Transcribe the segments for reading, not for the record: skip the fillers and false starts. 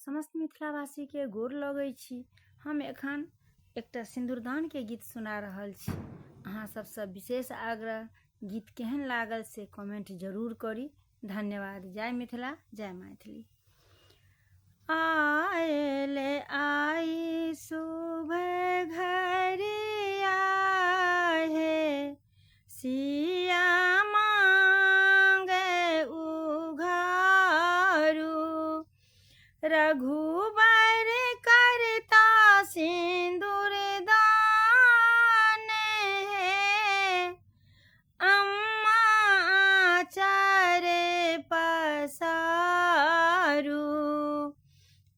समस्त मिथिलावासी के गोर लगै छी। हम एखन एकटा सिंदूरदान के गीत सुना रहल छी। अहाँ सबसे विशेष आग्रह, गीत केहन लागल से कमेंट जरूर करी। धन्यवाद। जय मिथिला, जय मैथिली। आएले आई शुभ घरिया हे, सिया मांगे उघारू, रघुबर करता सिंदूर दान है, अम्मा आचार्य पसारू।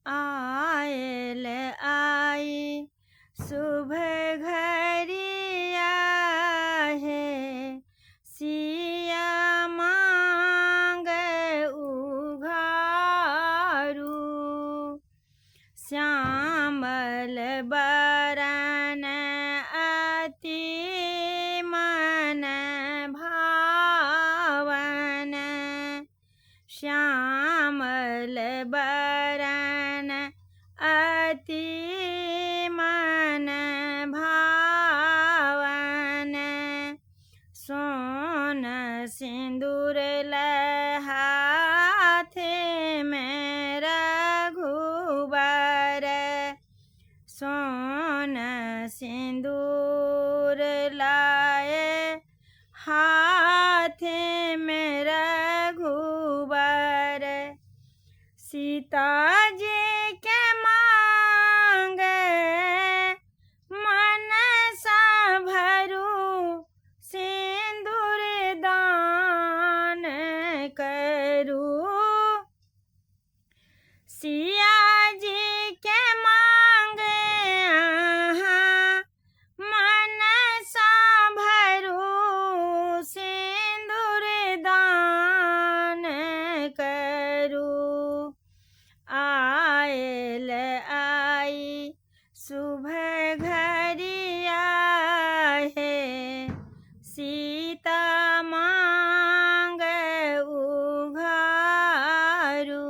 आयल आई शुभ घरिया है, सिया मांगे उघारू, श्यामल बरन अति मन भावन, श्यामल बरन अति मन भावन, सोन सिंदूर हाथ में रघुबर, सोन सिंदूर लाए हाथ में रघुबर, सीता जी के मांगे मनसा भरू, सिंदूर दान करू। सिया जी के मांगे मनसा भरू, सिंदूर दान करू। आयल आई शुभ घरिया है, सीता मांगे उघारू,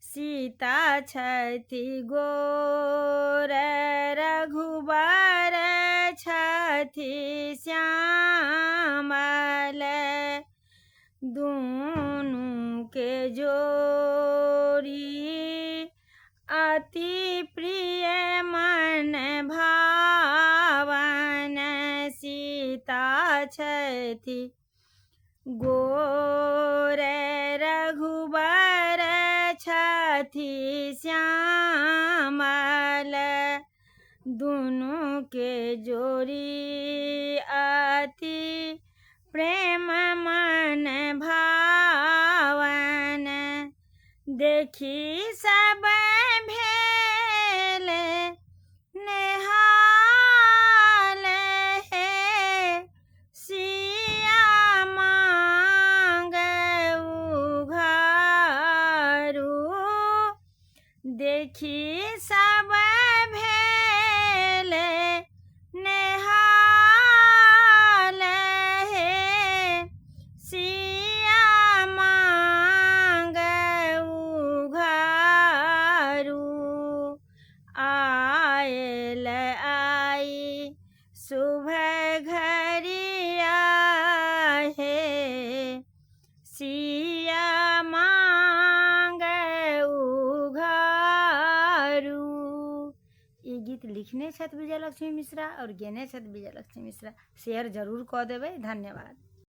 सीता छथि गोर रघुबर छथि श्यामल, दूनु के जोड़ी अति प्रिय मन भावन, सीता छथि गोर रघुबर छथि श्यामल, दुनु के जोड़ी अति प्रेम मन भावन, देखी सब भेल नेहाल है, सिया मांगे उघारू, देखी सब भेल नेहाल है, सिया मांगे उघारू। आयल आई शुभ घरिया है, सिया मांगे उघारू। ये गीत लिखने छथि विजयलक्ष्मी मिश्रा और गेने छथि विजयलक्ष्मी मिश्रा। शेयर जरूर कऽ देबै। धन्यवाद।